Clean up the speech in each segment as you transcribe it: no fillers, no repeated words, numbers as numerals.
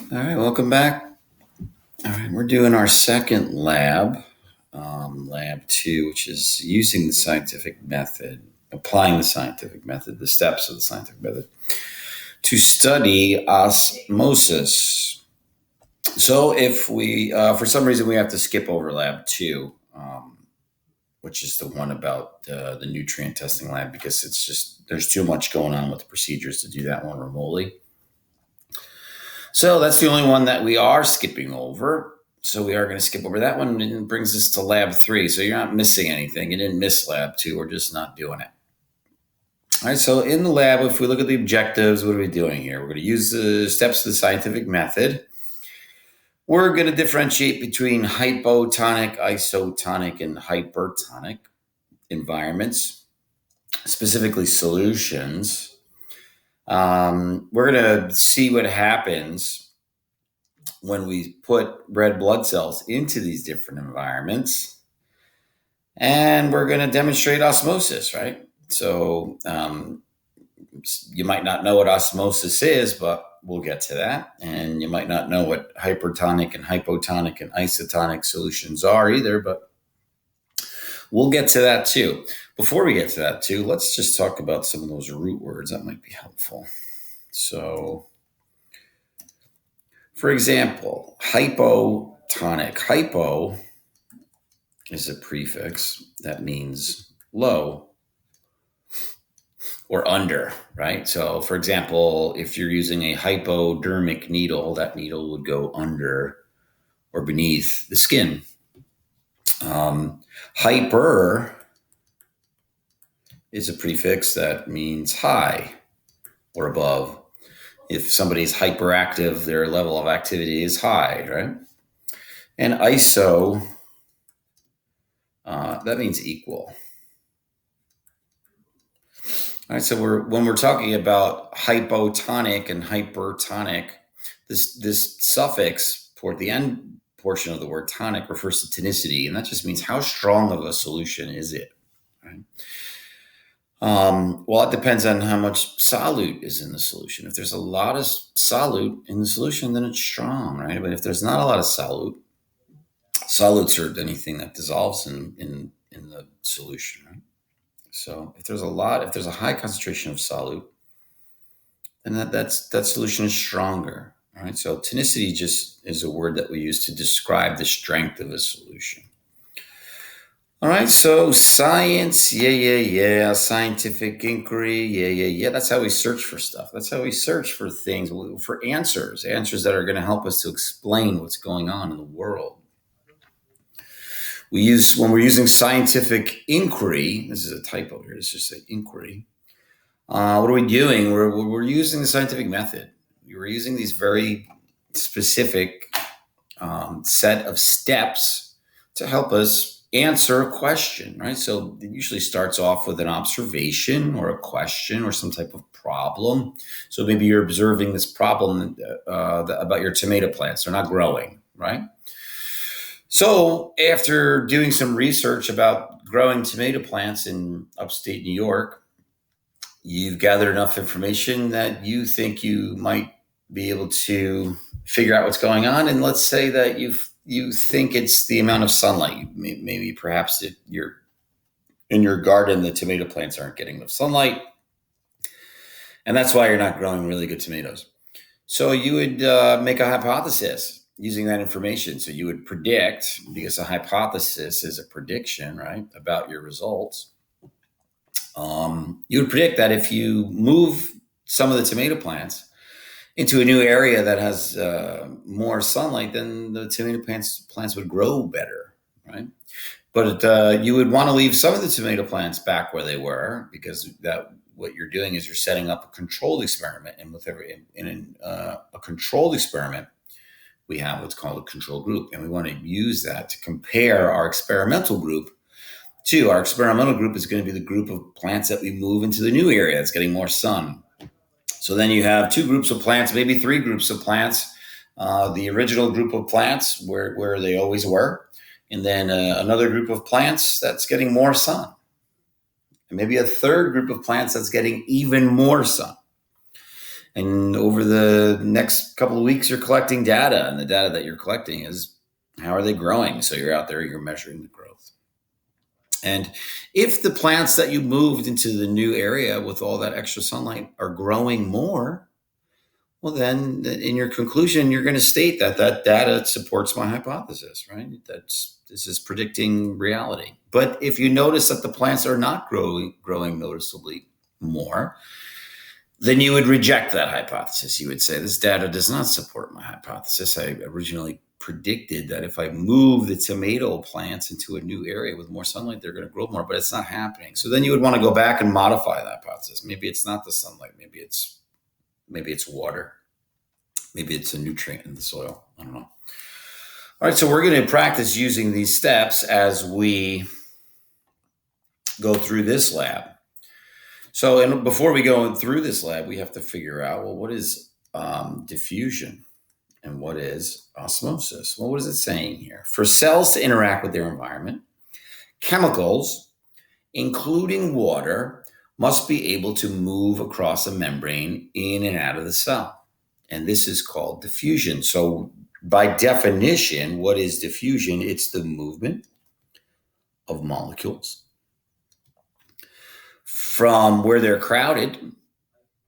All right, welcome back. All right, we're doing our second lab, lab two, which is using the scientific method, applying the scientific method, the steps of the scientific method to study osmosis. So, if we, for some reason, we have to skip over lab two, which is the one about the nutrient testing lab, because it's just there's too much going on with the procedures to do that one remotely. So that's the only one that we are skipping over. So we are going to skip over that one, and it brings us to lab three. So you're not missing anything. You didn't miss lab two. We're just not doing it. All right. So in the lab, if we look at the objectives, what are we doing here? We're going to use the steps of the scientific method. We're going to differentiate between hypotonic, isotonic, and hypertonic environments, specifically solutions. We're going to see what happens when we put red blood cells into these different environments. And we're going to demonstrate osmosis, right? So you might not know what osmosis is, but we'll get to that. And you might not know what hypertonic and hypotonic and isotonic solutions are either, but we'll get to that too. Before we get to that too, let's just talk about some of those root words. That might be helpful. So, for example, hypotonic. Hypo is a prefix that means low or under, right? So, for example, if you're using a hypodermic needle, that needle would go under or beneath the skin. Hyper is a prefix that means high or above. If somebody's hyperactive, their level of activity is high, right? And iso, that means equal. All right, so when we're talking about hypotonic and hypertonic, this suffix toward the end portion of the word tonic refers to tonicity, and that just means how strong of a solution is it, right? Well, it depends on how much solute is in the solution. If there's a lot of solute in the solution, then it's strong, right? But if there's not a lot of solutes are anything that dissolves in the solution, right? So if there's a high concentration of solute, then that solution is stronger. All right. So tonicity just is a word that we use to describe the strength of a solution. All right. So science, yeah. Scientific inquiry, yeah. That's how we search for stuff. That's how we search for things, for answers that are going to help us to explain what's going on in the world. When we're using scientific inquiry, this is a typo here, let's just say inquiry. What are we doing? We're using the scientific method. We're using these very specific set of steps to help us answer a question, right? So it usually starts off with an observation or a question or some type of problem. So maybe you're observing this problem about your tomato plants. They're not growing, right? So after doing some research about growing tomato plants in upstate New York, you've gathered enough information that you think you might be able to figure out what's going on. And let's say that you think it's the amount of sunlight. Maybe perhaps you're in your garden, the tomato plants aren't getting enough sunlight, and that's why you're not growing really good tomatoes. So you would make a hypothesis using that information. So you would predict, because a hypothesis is a prediction, right, about your results. You would predict that if you move some of the tomato plants into a new area that has more sunlight, then the tomato plants would grow better, right? But you would want to leave some of the tomato plants back where they were, because what you're doing is you're setting up a controlled experiment. And a controlled experiment, we have what's called a control group, and we want to use that to compare our experimental group to. Our experimental group is going to be the group of plants that we move into the new area that's getting more sun. So then you have two groups of plants, maybe three groups of plants. The original group of plants where they always were, and then another group of plants that's getting more sun, and maybe a third group of plants that's getting even more sun. And over the next couple of weeks, you're collecting data, and the data that you're collecting is how are they growing? So you're out there, you're measuring the growth. And if the plants that you moved into the new area with all that extra sunlight are growing more, well, then in your conclusion, you're going to state that that data supports my hypothesis, right? This is predicting reality. But if you notice that the plants are not growing noticeably more, then you would reject that hypothesis. You would say, this data does not support my hypothesis. I originally predicted that if I move the tomato plants into a new area with more sunlight, they're going to grow more, but it's not happening. So then you would want to go back and modify that hypothesis. Maybe it's not the sunlight. Maybe it's water. Maybe it's a nutrient in the soil. I don't know. All right, so we're going to practice using these steps as we go through this lab. So, and before we go through this lab, we have to figure out, well, what is diffusion and what is osmosis? Well, what is it saying here? For cells to interact with their environment, chemicals, including water, must be able to move across a membrane in and out of the cell. And this is called diffusion. So by definition, what is diffusion? It's the movement of molecules from where they're crowded,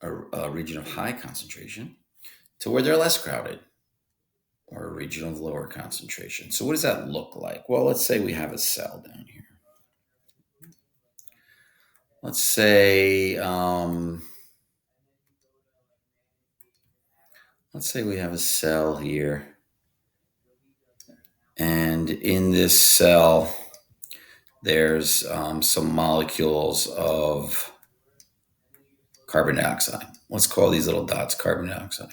a region of high concentration, to where they're less crowded, or a region of lower concentration. So what does that look like? Well, let's say we have a cell down here. Let's say we have a cell here. And in this cell, there's some molecules of carbon dioxide. Let's call these little dots carbon dioxide.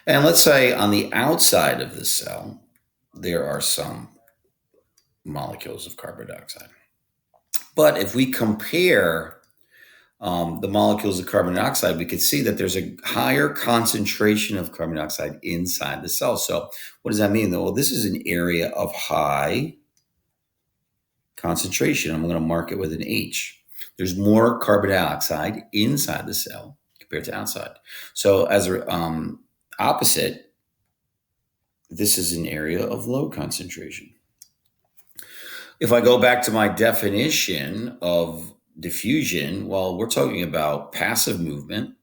And let's say on the outside of the cell, there are some molecules of carbon dioxide. But if we compare the molecules of carbon dioxide, we could see that there's a higher concentration of carbon dioxide inside the cell. So what does that mean, though? Well, this is an area of high concentration. I'm going to mark it with an H. There's more carbon dioxide inside the cell compared to outside. So as an opposite, this is an area of low concentration. If I go back to my definition of diffusion, well, we're talking about passive movement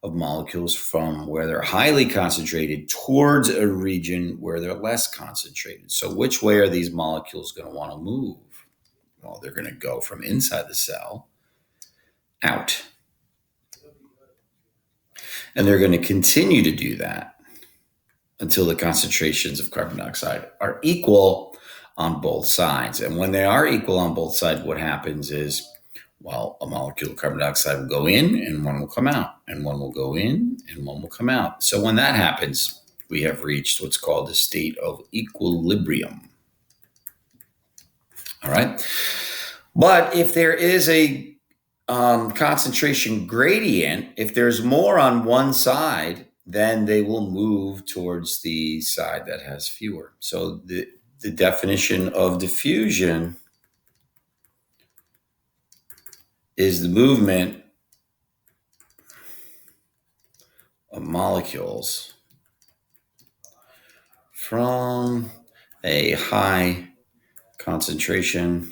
of molecules from where they're highly concentrated towards a region where they're less concentrated. So which way are these molecules going to want to move? Well, they're going to go from inside the cell out. And they're going to continue to do that until the concentrations of carbon dioxide are equal on both sides. And when they are equal on both sides, what happens is, well, a molecule of carbon dioxide will go in and one will come out, and one will go in and one will come out. So when that happens, we have reached what's called a state of equilibrium. All right. But if there is a concentration gradient, if there's more on one side, then they will move towards the side that has fewer. So the definition of diffusion is the movement of molecules from a high concentration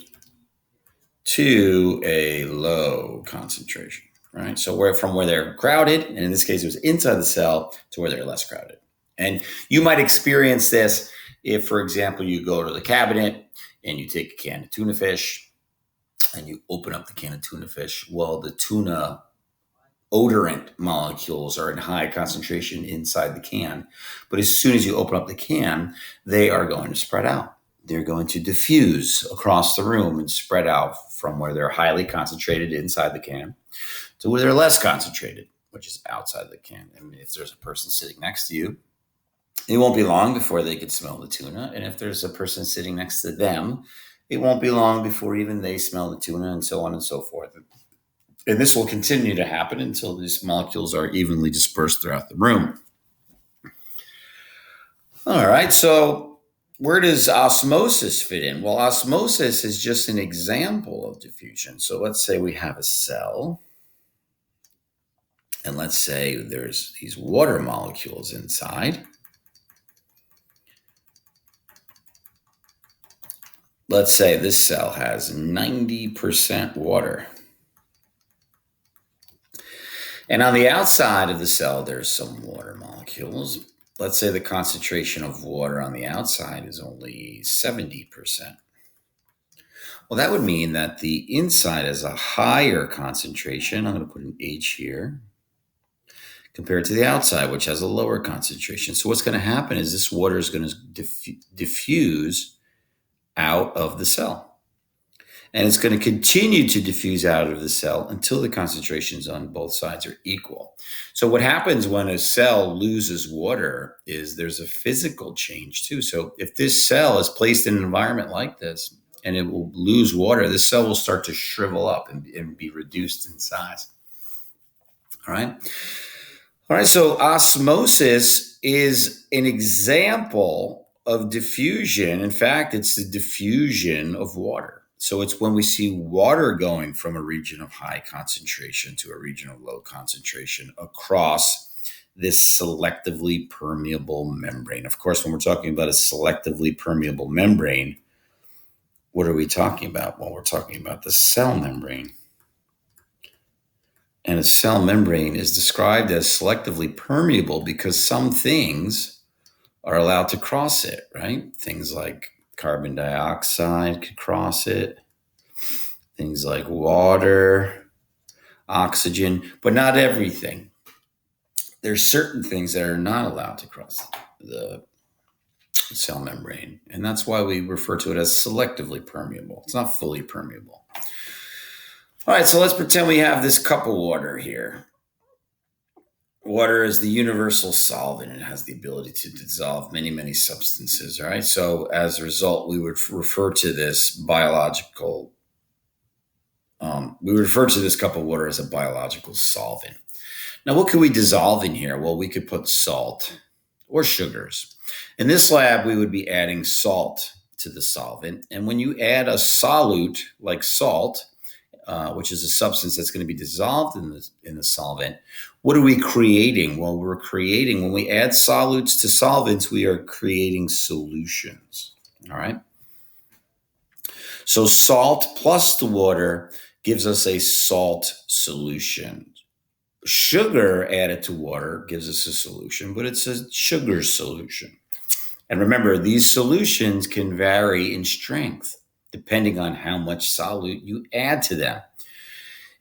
to a low concentration, right? So from where they're crowded, and in this case, it was inside the cell, to where they're less crowded. And you might experience this if, for example, you go to the cabinet and you take a can of tuna fish and you open up the can of tuna fish. Well, the tuna odorant molecules are in high concentration inside the can. But as soon as you open up the can, they are going to spread out. They're going to diffuse across the room and spread out from where they're highly concentrated inside the can to where they're less concentrated, which is outside the can. And if there's a person sitting next to you, it won't be long before they could smell the tuna. And if there's a person sitting next to them, it won't be long before even they smell the tuna, and so on and so forth. And this will continue to happen until these molecules are evenly dispersed throughout the room. All right, so where does osmosis fit in? Well, osmosis is just an example of diffusion. So let's say we have a cell, And let's say there's these water molecules inside. Let's say this cell has 90% water. And on the outside of the cell, there's some water molecules. Let's say the concentration of water on the outside is only 70%. Well, that would mean that the inside has a higher concentration. I'm going to put an H here compared to the outside, which has a lower concentration. So what's going to happen is this water is going to diffuse out of the cell. And it's going to continue to diffuse out of the cell until the concentrations on both sides are equal. So what happens when a cell loses water is there's a physical change too. So if this cell is placed in an environment like this and it will lose water, this cell will start to shrivel up and be reduced in size. All right. All right. So osmosis is an example of diffusion. In fact, it's the diffusion of water. So it's when we see water going from a region of high concentration to a region of low concentration across this selectively permeable membrane. Of course, when we're talking about a selectively permeable membrane, what are we talking about? Well, we're talking about the cell membrane. And a cell membrane is described as selectively permeable because some things are allowed to cross it, right? Things like carbon dioxide could cross it. Things like water, oxygen, but not everything. There's certain things that are not allowed to cross the cell membrane. And that's why we refer to it as selectively permeable. It's not fully permeable. All right, so let's pretend we have this cup of water here. Water is the universal solvent. It has the ability to dissolve many, many substances, all right? So as a result, we would refer to this biological, we would refer to this cup of water as a biological solvent. Now, what could we dissolve in here? Well, we could put salt or sugars. In this lab, we would be adding salt to the solvent. And when you add a solute like salt, which is a substance that's going to be dissolved in the solvent, what are we creating? Well, we're creating, when we add solutes to solvents, we are creating solutions. All right. So salt plus the water gives us a salt solution. Sugar added to water gives us a solution, but it's a sugar solution. And remember, these solutions can vary in strength depending on how much solute you add to them.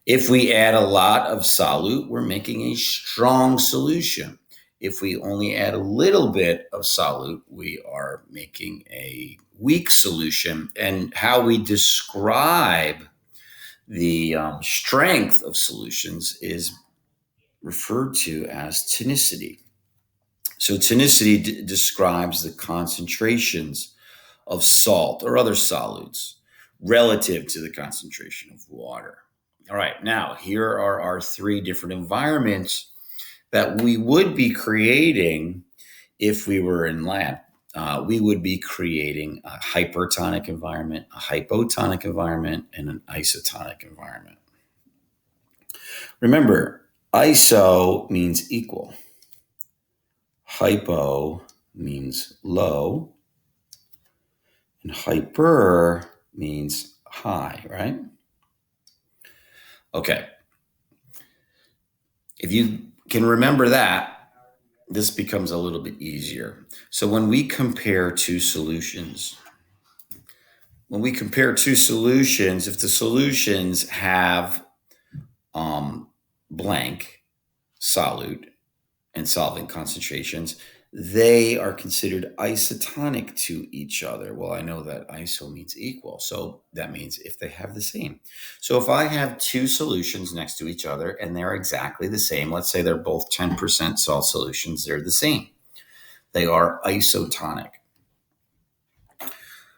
If we add a lot of solute, we're making a strong solution. If we only add a little bit of solute, we are making a weak solution. And how we describe the strength of solutions is referred to as tonicity. So tonicity describes the concentrations of salt or other solutes relative to the concentration of water. All right, now here are our three different environments that we would be creating if we were in lab. We would be creating a hypertonic environment, a hypotonic environment, and an isotonic environment. Remember, iso means equal. Hypo means low. And hyper means high, right? Okay. If you can remember that, this becomes a little bit easier. So when we compare two solutions, if the solutions have blank solute and solvent concentrations, they are considered isotonic to each other. Well, I know that iso means equal, so that means if they have the same. So if I have two solutions next to each other and they're exactly the same, let's say they're both 10% salt solutions, they're the same. They are isotonic.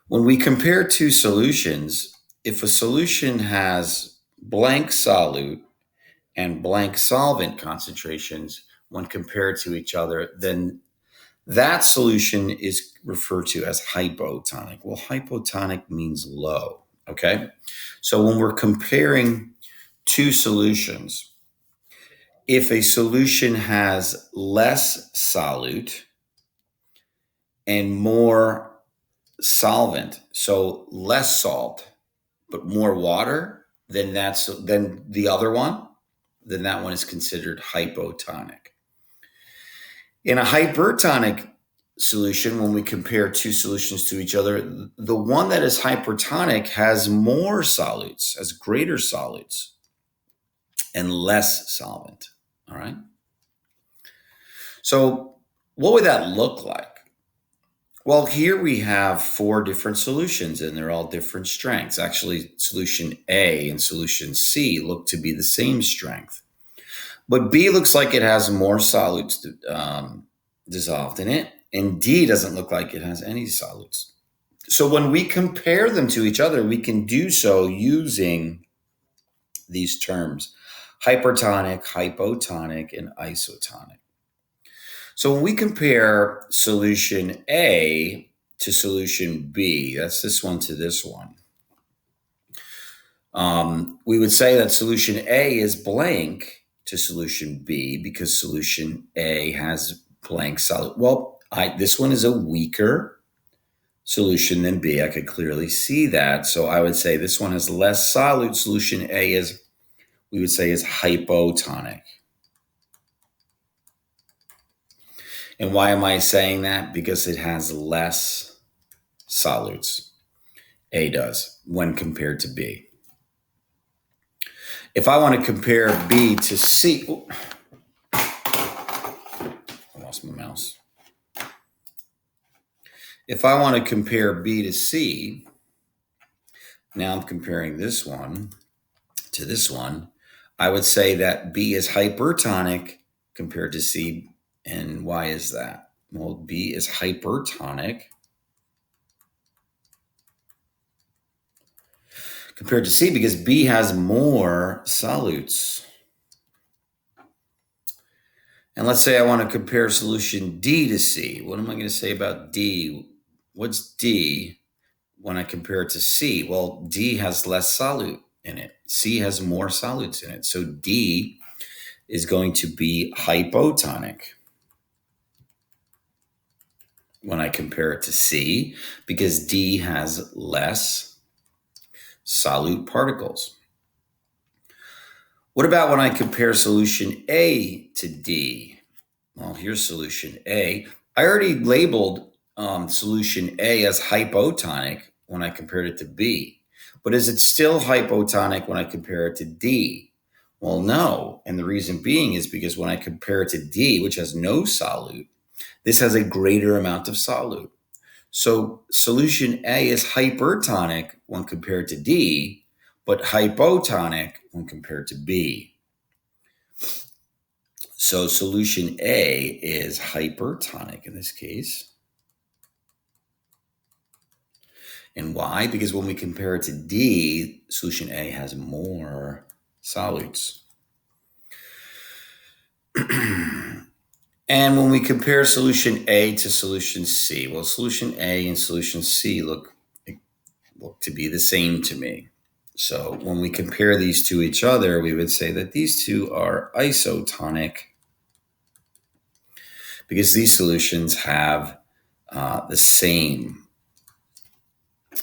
When we compare two solutions, if a solution has blank solute and blank solvent concentrations, when compared to each other, then that solution is referred to as hypotonic. Well, hypotonic means low, okay? So when we're comparing two solutions, if a solution has less solute and more solvent, so less salt but more water, then the other one, then that one is considered hypotonic. In a hypertonic solution, when we compare two solutions to each other, the one that is hypertonic has more solutes, has greater solutes, and less solvent. All right. So, what would that look like? Well, here we have four different solutions, and they're all different strengths. Actually, solution A and solution C look to be the same strength. But B looks like it has more solutes dissolved in it, and D doesn't look like it has any solutes. So when we compare them to each other, we can do so using these terms: hypertonic, hypotonic, and isotonic. So when we compare solution A to solution B, that's this one to this one, we would say that solution A is blank to solution B because solution A has blank solid. Well, this one is a weaker solution than B. I could clearly see that. So I would say this one has less solute. Solution A is, we would say, is hypotonic. And why am I saying that? Because it has less solutes. A does when compared to B. If I want to compare B to C, I lost my mouse. If I want to compare B to C, now I'm comparing this one to this one, I would say that B is hypertonic compared to C. And why is that? Well, B is hypertonic compared to C because B has more solutes. And let's say I want to compare solution D to C. What am I going to say about D? What's D when I compare it to C? Well, D has less solute in it. C has more solutes in it. So D is going to be hypotonic when I compare it to C because D has less solute particles. What about when I compare solution A to D? Well, here's solution A. I already labeled solution A as hypotonic when I compared it to B. But is it still hypotonic when I compare it to D? Well, no. And the reason being is because when I compare it to D, which has no solute, this has a greater amount of solute. So solution A is hypertonic when compared to D, but hypotonic when compared to B. So solution A is hypertonic in this case. And why? Because when we compare it to D, solution A has more solutes. And when we compare solution A to solution C, well, solution A and solution C look to be the same to me. So when we compare these to each other, we would say that these two are isotonic because these solutions have the same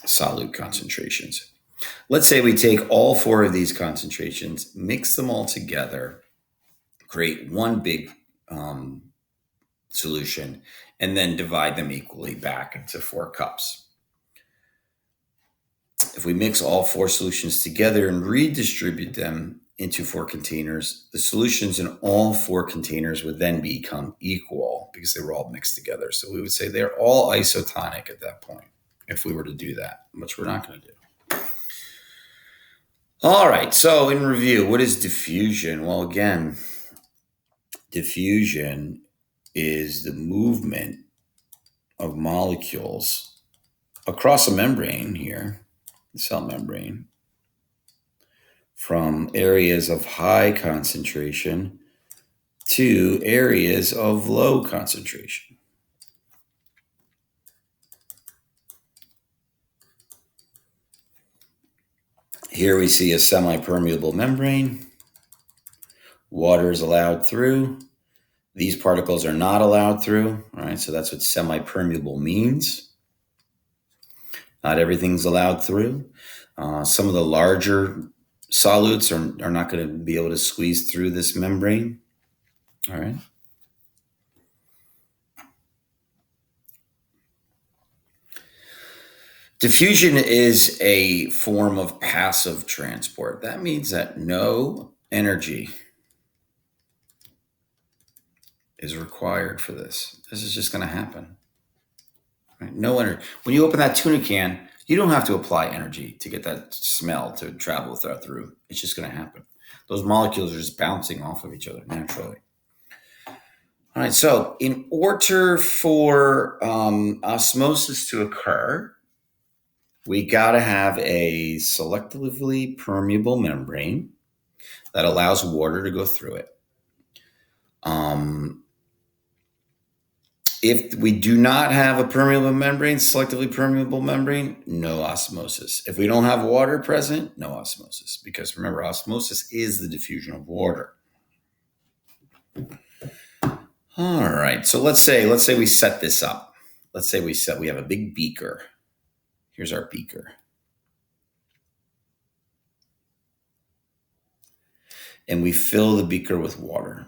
solute concentrations. Let's say we take all four of these concentrations, mix them all together, create one big solution, and then divide them equally back into 4 cups. If we mix all 4 solutions together and redistribute them into 4 containers, the solutions in all 4 containers would then become equal because they were all mixed together. So we would say they're all isotonic at that point if we were to do that, which we're not going to do. All right, so in review, what is diffusion? Well, again, diffusion is the movement of molecules across a membrane here, the cell membrane, from areas of high concentration to areas of low concentration. Here we see a semi-permeable membrane Water is allowed through. These particles are not allowed through. All right, so that's what semi-permeable means. Not everything's allowed through. Some of the larger solutes are not going to be able to squeeze through this membrane. All right. Diffusion is a form of passive transport. That means that no energy is required for this. This is just going to happen. Right? No energy. When you open that tuna can, you don't have to apply energy to get that smell to travel throughout the room. It's just going to happen. Those molecules are just bouncing off of each other naturally. All right, so in order for osmosis to occur, we got to have a selectively permeable membrane that allows water to go through it. If we do not have a permeable membrane, selectively permeable membrane, no osmosis. If we don't have water present, no osmosis. Because remember, osmosis is the diffusion of water. All right, so let's say we set this up. Let's say we have a big beaker. Here's our beaker. And we fill the beaker with water.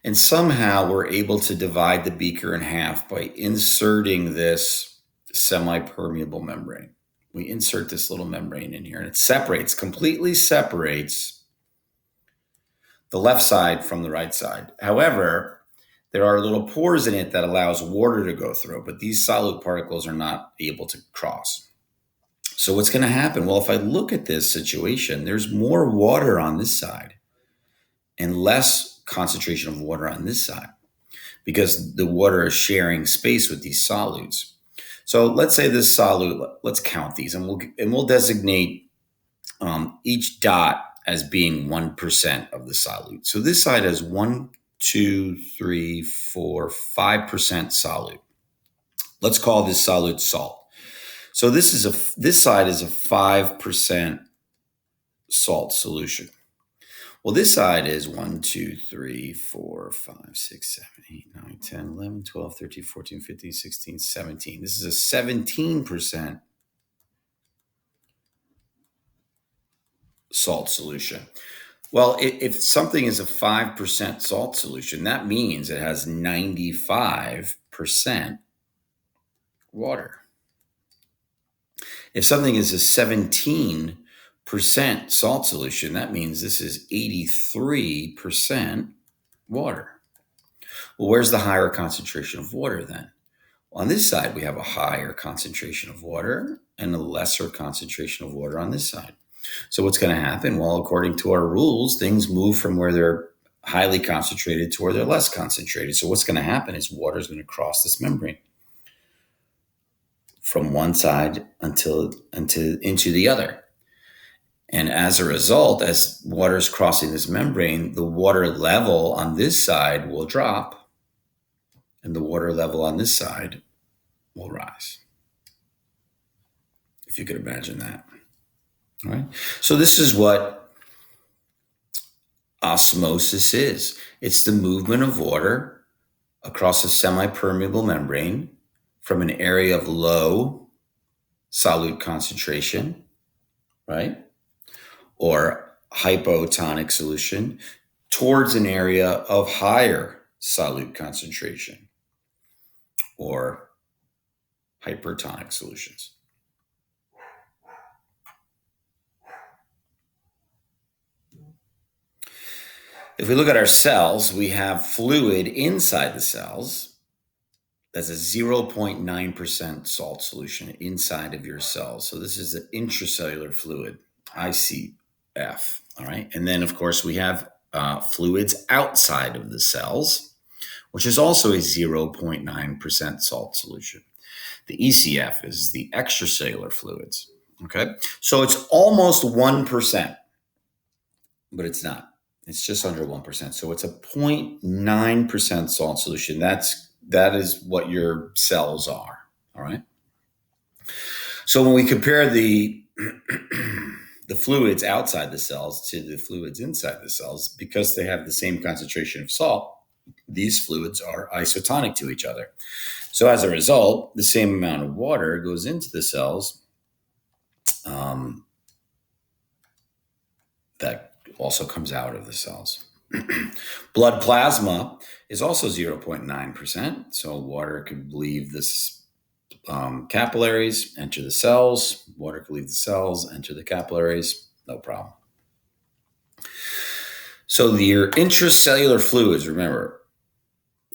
And somehow we're able to divide the beaker in half by inserting this semi-permeable membrane. We insert this little membrane in here and it completely separates the left side from the right side. However, there are little pores in it that allows water to go through, but these solute particles are not able to cross. So what's going to happen? Well, if I look at this situation, there's more water on this side and less concentration of water on this side because the water is sharing space with these solutes. So let's say this solute, let's count these and we'll designate each dot as being 1% of the solute. So this side has 1, 2, 3, 4, 5% solute. Let's call this solute salt. So this side is a 5% salt solution. Well, this side is 1, 2, 3, 4, 5, 6, 7, 8, 9, 10, 11, 12, 13, 14, 15, 16, 17. This is a 17% salt solution. Well, if something is a 5% salt solution, that means it has 95% water. If something is a 17% salt solution, that means this is 83% water. Well, where's the higher concentration of water then? On this side, we have a higher concentration of water and a lesser concentration of water on this side. So what's going to happen? Well, according to our rules, things move from where they're highly concentrated to where they're less concentrated. So what's going to happen is water is going to cross this membrane from one side into the other. And as a result, as water is crossing this membrane, the water level on this side will drop and the water level on this side will rise. If you could imagine that. All right. So this is what osmosis is. It's the movement of water across a semi-permeable membrane from an area of low solute concentration, right? Or hypotonic solution towards an area of higher solute concentration or hypertonic solutions. If we look at our cells, we have fluid inside the cells. That's a 0.9% salt solution inside of your cells. So this is an intracellular fluid, ICF. All right. And then, of course, we have fluids outside of the cells, which is also a 0.9% salt solution. The ECF is the extracellular fluids. Okay. So it's almost 1%, but it's not. It's just under 1%. So it's a 0.9% salt solution. That is what your cells are. All right. So when we compare the the fluids outside the cells to the fluids inside the cells, because they have the same concentration of salt, these fluids are isotonic to each other. So as a result, the same amount of water goes into the cells that also comes out of the cells. Blood plasma is also 0.9%. So water could leave this capillaries, enter the cells. Water could leave the cells, enter the capillaries. No problem. So your intracellular fluids, remember,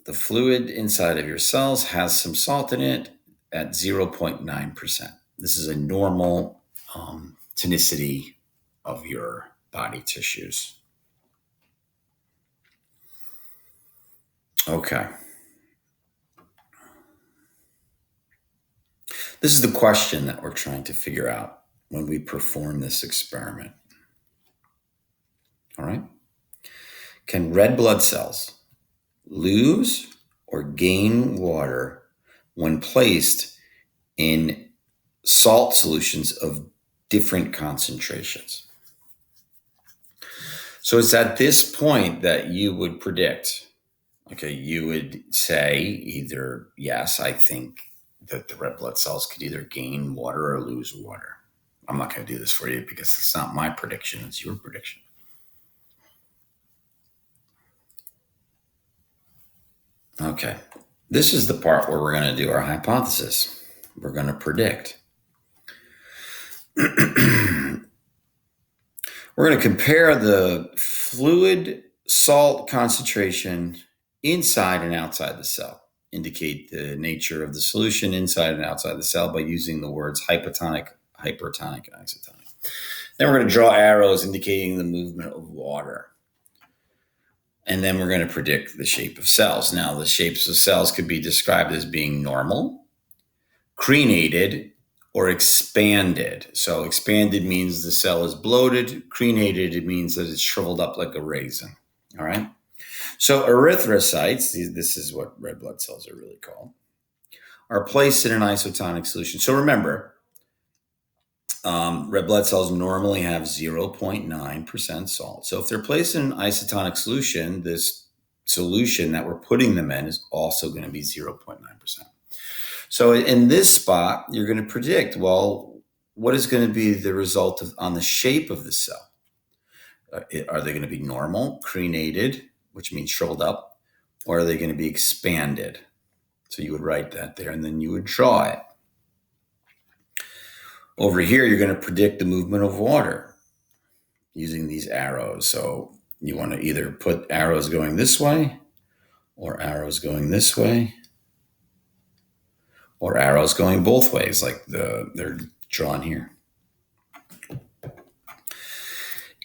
the fluid inside of your cells has some salt in it at 0.9%. This is a normal tonicity of your body tissues. Okay. This is the question that we're trying to figure out when we perform this experiment. All right. Can red blood cells lose or gain water when placed in salt solutions of different concentrations? So it's at this point that you would predict, okay, you would say either, yes, I think that the red blood cells could either gain water or lose water. I'm not going to do this for you because it's not my prediction, it's your prediction. Okay, this is the part where we're going to do our hypothesis. We're going to predict. We're going to compare the fluid salt concentration inside and outside the cell. Indicate the nature of the solution inside and outside the cell by using the words hypotonic, hypertonic, and isotonic. Then we're going to draw arrows indicating the movement of water. And then we're going to predict the shape of cells. Now, the shapes of cells could be described as being normal, crenated, or expanded. So expanded means the cell is bloated. Crenated, it means that it's shriveled up like a raisin. All right. So erythrocytes, this is what red blood cells are really called, are placed in an isotonic solution. So remember, red blood cells normally have 0.9% salt. So if they're placed in an isotonic solution, this solution that we're putting them in is also going to be 0.9%. So in this spot, you're going to predict, well, what is going to be the result on the shape of the cell? Are they going to be normal, crenated, which means shriveled up, or are they going to be expanded? So you would write that there, and then you would draw it. Over here, you're going to predict the movement of water using these arrows. So you want to either put arrows going this way, or arrows going this way, or arrows going both ways, like they're drawn here.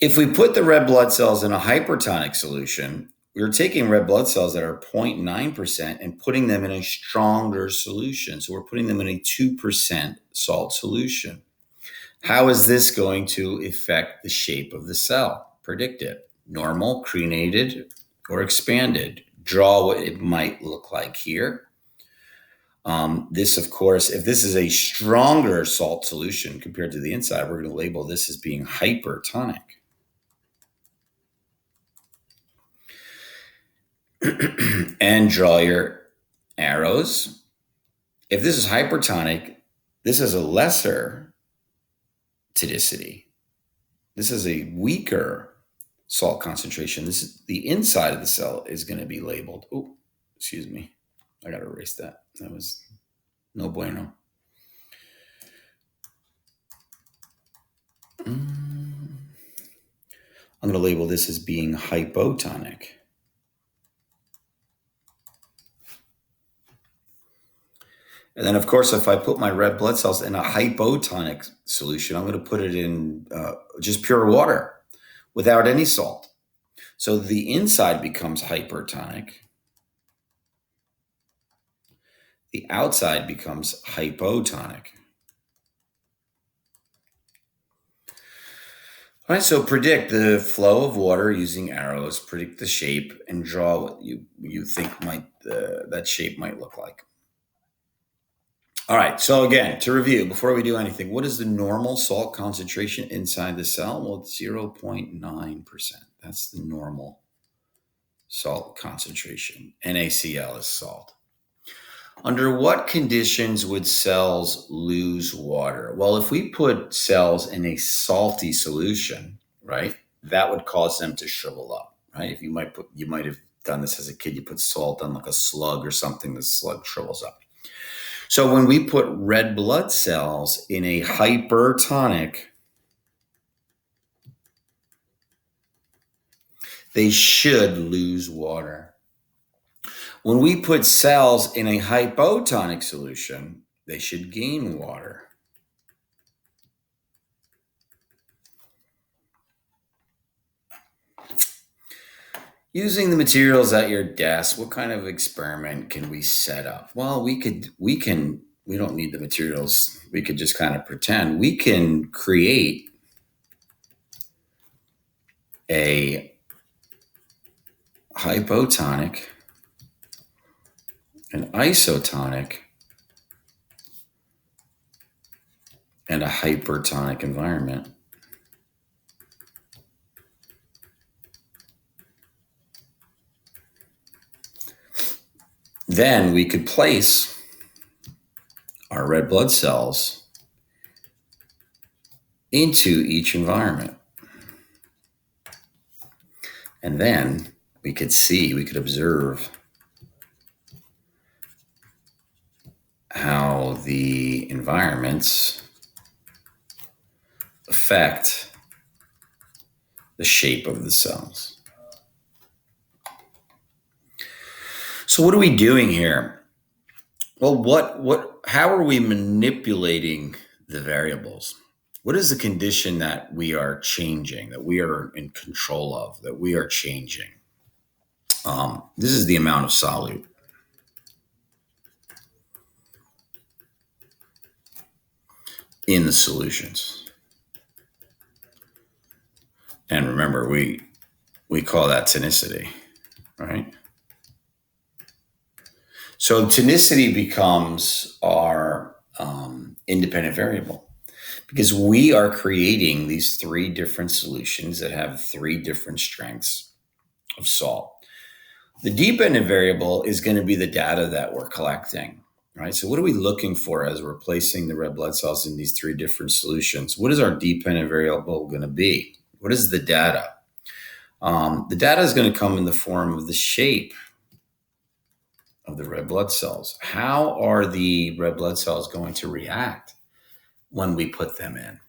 If we put the red blood cells in a hypertonic solution, we're taking red blood cells that are 0.9% and putting them in a stronger solution. So we're putting them in a 2% salt solution. How is this going to affect the shape of the cell? Predict it. Normal, crenated, or expanded. Draw what it might look like here. This, of course, if this is a stronger salt solution compared to the inside, we're going to label this as being hypertonic. And draw your arrows. If this is hypertonic, this is a lesser tonicity. This is a weaker salt concentration. This is the inside of the cell is going to be labeled. Oh, excuse me. I got to erase that. That was no bueno. I'm going to label this as being hypotonic. And then, of course, if I put my red blood cells in a hypotonic solution, I'm going to put it in just pure water without any salt. So the inside becomes hypertonic. The outside becomes hypotonic. All right, so predict the flow of water using arrows, predict the shape, and draw what you think that shape might look like. All right. So again, to review, before we do anything, what is the normal salt concentration inside the cell? Well, it's 0.9%. That's the normal salt concentration. NaCl is salt. Under what conditions would cells lose water? Well, if we put cells in a salty solution, right, that would cause them to shrivel up, right? If you might have done this as a kid. You put salt on like a slug or something, the slug shrivels up. So when we put red blood cells in a hypertonic, they should lose water. When we put cells in a hypotonic solution, they should gain water. Using the materials at your desk, what kind of experiment can we set up? Well, we don't need the materials. We could just kind of pretend. We can create a hypotonic, an isotonic, and a hypertonic environment. Then we could place our red blood cells into each environment. And then we could observe how the environments affect the shape of the cells. So what are we doing here? Well, how are we manipulating the variables? What is the condition that we are changing, that we are in control of, that we are changing? This is the amount of solute. In the solutions. And remember, we call that tonicity, right? So tonicity becomes our independent variable because we are creating these three different solutions that have three different strengths of salt. The dependent variable is going to be the data that we're collecting, right? So what are we looking for as we're placing the red blood cells in these three different solutions? What is our dependent variable going to be? What is the data? The data is going to come in the form of the shape of the red blood cells. How are the red blood cells going to react when we put them in?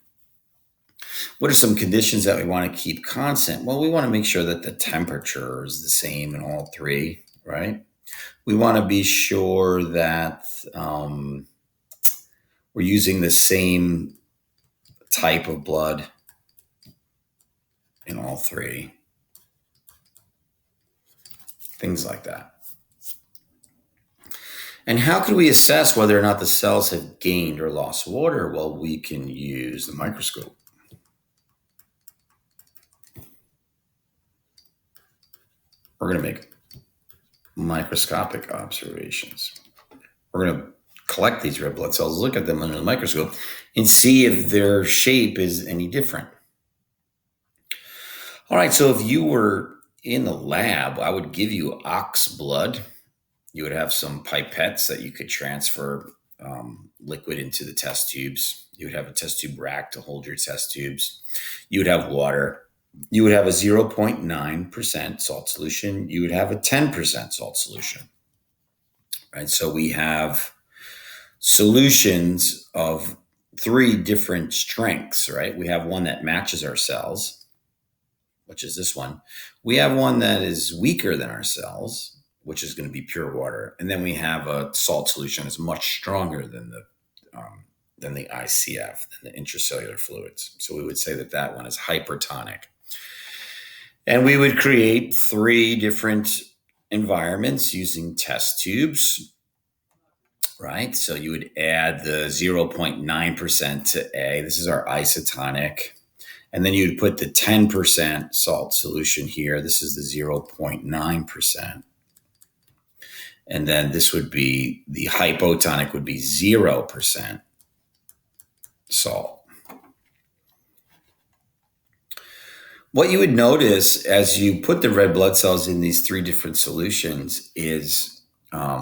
What are some conditions that we want to keep constant? Well, we want to make sure that the temperature is the same in all three, right? We want to be sure that we're using the same type of blood in all three. Things like that. And how can we assess whether or not the cells have gained or lost water? Well, we can use the microscope. We're going to make microscopic observations. We're going to collect these red blood cells, look at them under the microscope, and see if their shape is any different. All right, so if you were in the lab, I would give you ox blood. You would have some pipettes that you could transfer liquid into the test tubes. You would have a test tube rack to hold your test tubes. You would have water. You would have a 0.9% salt solution. You would have a 10% salt solution, right? So we have solutions of three different strengths, right? We have one that matches our cells, which is this one. We have one that is weaker than our cells, which is going to be pure water. And then we have a salt solution that's much stronger than the ICF, than the intracellular fluids. So we would say that that one is hypertonic. And we would create three different environments using test tubes, right? So you would add the 0.9% to A. This is our isotonic. And then you'd put the 10% salt solution here. This is the 0.9%. And then this would be, the hypotonic would be 0% salt. What you would notice as you put the red blood cells in these three different solutions is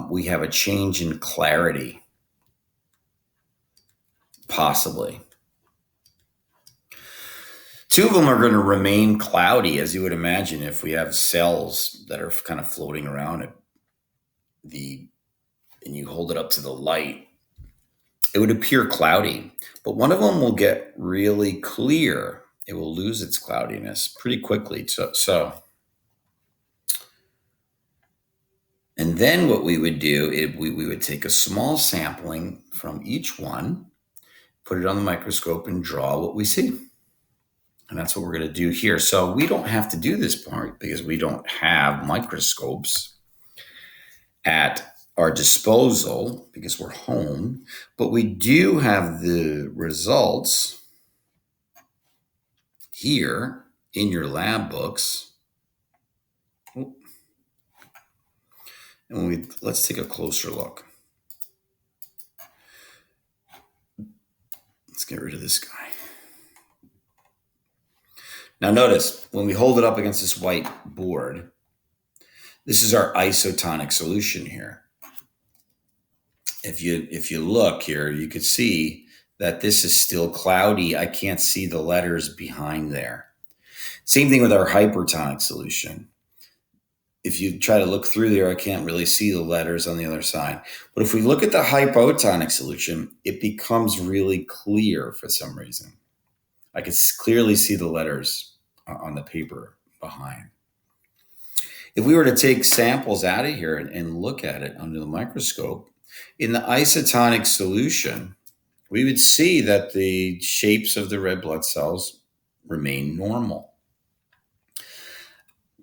we have a change in clarity, possibly. Two of them are going to remain cloudy, as you would imagine, if we have cells that are kind of floating around it. And you hold it up to the light, it would appear cloudy, but one of them will get really clear. It will lose its cloudiness pretty quickly. And then what we would do, we would take a small sampling from each one, put it on the microscope, and draw what we see. And that's what we're going to do here. So we don't have to do this part because we don't have microscopes at our disposal because we're home, but we do have the results here in your lab books. And let's take a closer look. Let's get rid of this guy. Now notice, when we hold it up against this white board, this is our isotonic solution here. If you look here, you could see that this is still cloudy. I can't see the letters behind there. Same thing with our hypertonic solution. If you try to look through there, I can't really see the letters on the other side. But if we look at the hypotonic solution, it becomes really clear for some reason. I can clearly see the letters on the paper behind. If we were to take samples out of here and look at it under the microscope, in the isotonic solution, we would see that the shapes of the red blood cells remain normal.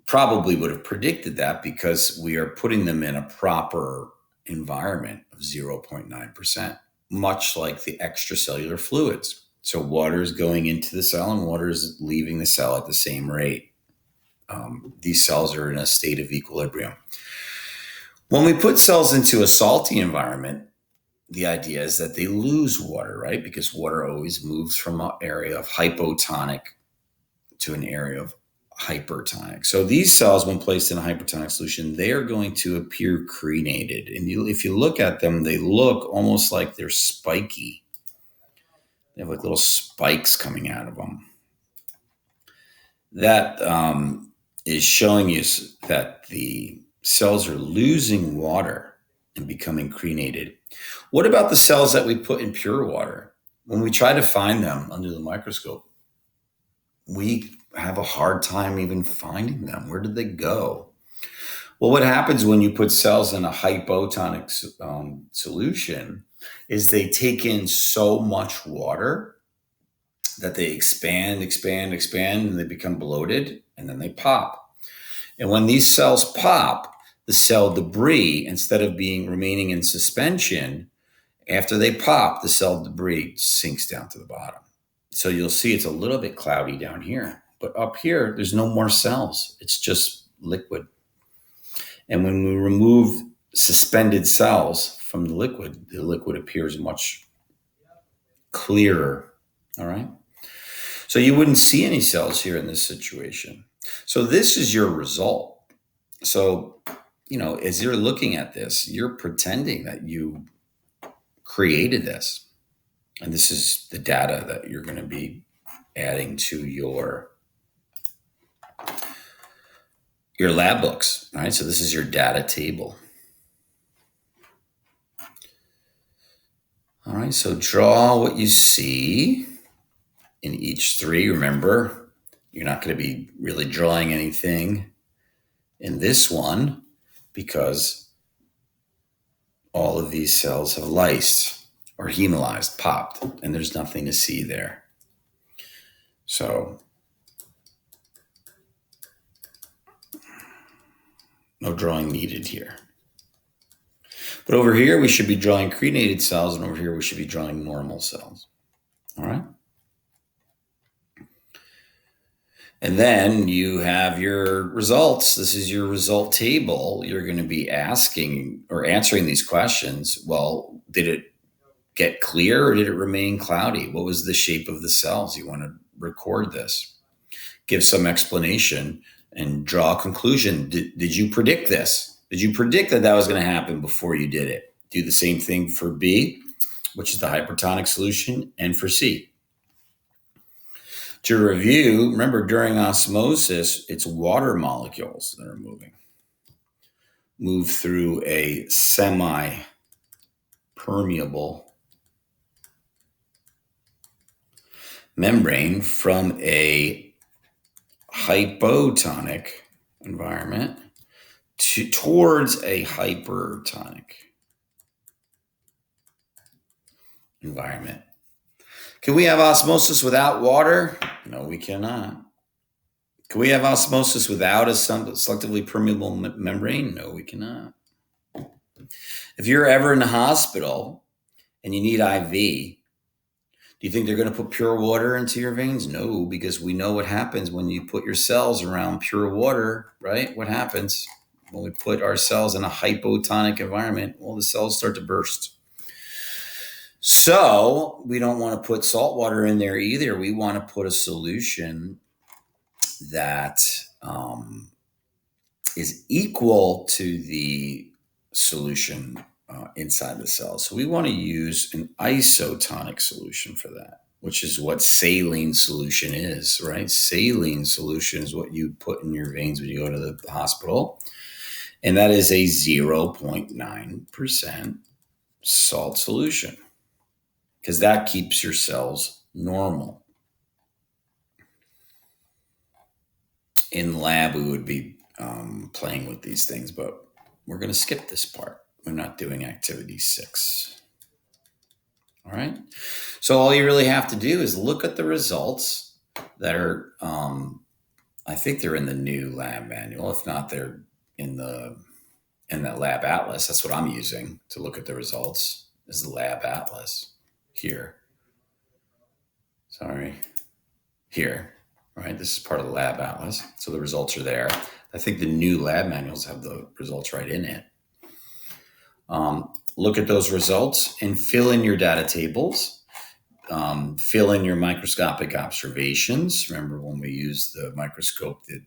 Probably would have predicted that because we are putting them in a proper environment of 0.9%, much like the extracellular fluids. So water is going into the cell and water is leaving the cell at the same rate. These cells are in a state of equilibrium. When we put cells into a salty environment, the idea is that they lose water, right? Because water always moves from an area of hypotonic to an area of hypertonic. So these cells, when placed in a hypertonic solution, they are going to appear crenated. And if you look at them, they look almost like they're spiky. They have like little spikes coming out of them. That is showing you that the cells are losing water and becoming crenated. What about the cells that we put in pure water? When we try to find them under the microscope, we have a hard time even finding them. Where did they go? Well, what happens when you put cells in a hypotonic solution is they take in so much water that they expand, and they become bloated, and then they pop. And when these cells pop, the cell debris, instead of remaining in suspension, after they pop, the cell debris sinks down to the bottom. So you'll see it's a little bit cloudy down here, but up here, there's no more cells. It's just liquid. And when we remove suspended cells from the liquid appears much clearer. All right. So you wouldn't see any cells here in this situation. So this is your result. So, as you're looking at this, you're pretending that you created this. And this is the data that you're going to be adding to your lab books. All right. So this is your data table. All right. So draw what you see in each three. Remember, you're not going to be really drawing anything in this one because all of these cells have lysed or hemolyzed, popped, and there's nothing to see there. So no drawing needed here. But over here, we should be drawing crenated cells, and over here, we should be drawing normal cells. All right? And then you have your results. This is your result table. You're going to be asking or answering these questions. Well, did it get clear or did it remain cloudy? What was the shape of the cells? You want to record this, give some explanation, and draw a conclusion. Did you predict this? Did you predict that that was going to happen before you did it? Do the same thing for B, which is the hypertonic solution, and for C. To review, remember during osmosis, it's water molecules that are move through a semi-permeable membrane from a hypotonic environment towards a hypertonic environment. Can we have osmosis without water? No, we cannot. Can we have osmosis without a selectively permeable membrane? No, we cannot. If you're ever in the hospital and you need IV, do you think they're going to put pure water into your veins? No, because we know what happens when you put your cells around pure water, right? What happens when we put our cells in a hypotonic environment? Well, the cells start to burst. So we don't want to put salt water in there either. We want to put a solution that is equal to the solution inside the cell. So we want to use an isotonic solution for that, which is what saline solution is, right? Saline solution is what you put in your veins when you go to the hospital. And that is a 0.9% salt solution, because that keeps your cells normal. In lab, we would be playing with these things, but we're going to skip this part. We're not doing activity 6. All right. So all you really have to do is look at the results that are, I think they're in the new lab manual. If not, they're in that lab atlas. That's what I'm using to look at the results, is the lab atlas here. Sorry. Here. Right. This is part of the lab atlas. So the results are there. I think the new lab manuals have the results right in it. Look at those results and fill in your data tables. Fill in your microscopic observations. Remember when we used the microscope, the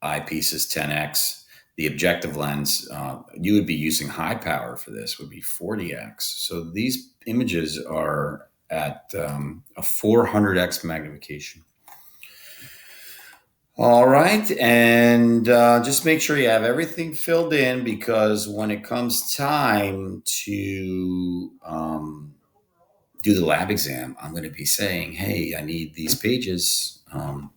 eyepiece is 10x. The objective lens, you would be using high power for this, would be 40x. So these images are at a 400x magnification. All right, and just make sure you have everything filled in, because when it comes time to do the lab exam, I'm going to be saying, hey, I need these pages. I'm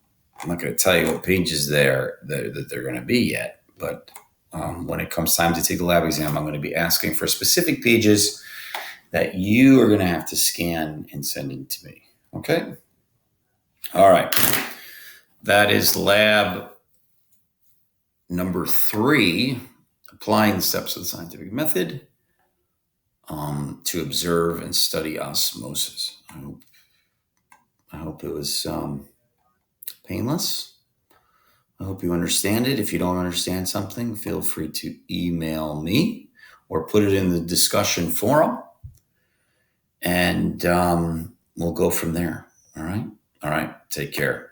not going to tell you what pages that they're going to be yet, but when it comes time to take the lab exam, I'm going to be asking for specific pages that you are going to have to scan and send in to me, okay? All right. That is lab number 3, applying the steps of the scientific method to observe and study osmosis. I hope it was painless. I hope you understand it. If you don't understand something, feel free to email me or put it in the discussion forum, and we'll go from there. All right. Take care.